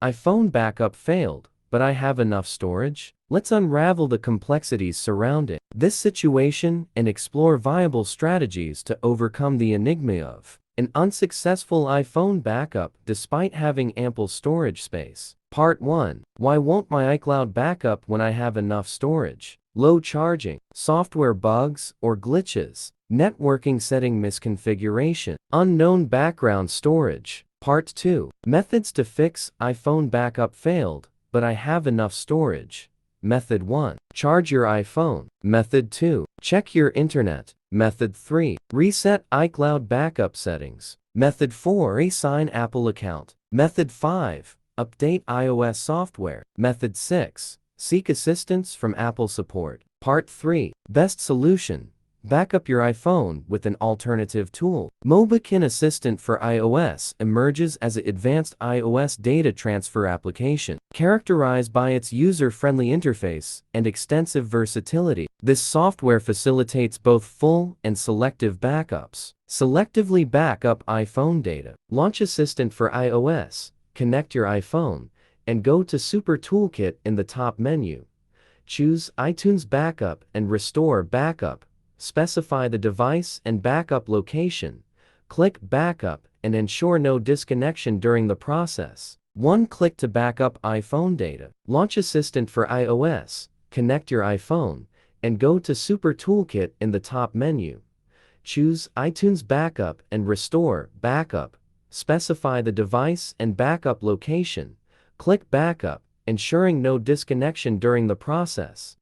iPhone backup failed, but I have enough storage? Let's unravel the complexities surrounding this situation and explore viable strategies to overcome the enigma of an unsuccessful iPhone backup despite having ample storage space. Part 1. Why won't my iCloud backup when I have enough storage? Low charging, software bugs or glitches, networking setting misconfiguration, unknown background storage. Part 2. Methods to fix iPhone backup failed, but I have enough storage. Method 1. Charge your iPhone. Method 2. Check your internet. Method 3. Reset iCloud backup settings. Method 4. Assign Apple account. Method 5. Update iOS software. Method 6. Seek assistance from Apple support. Part 3. Best solution. Backup your iPhone with an alternative tool. Mobikin Assistant for iOS emerges as an advanced iOS data transfer application, characterized by its user-friendly interface and extensive versatility. This software facilitates both full and selective backups. Selectively backup iPhone data. Launch Assistant for iOS, connect your iPhone, and go to Super Toolkit in the top menu. Choose iTunes Backup and Restore Backup. Specify the device and backup location. Click Backup and ensure no disconnection during the process. One click to backup iPhone data. Launch Assistant for iOS, connect your iPhone, and go to Super Toolkit in the top menu. Choose iTunes Backup and Restore Backup. Specify the device and backup location. Click Backup, ensuring no disconnection during the process.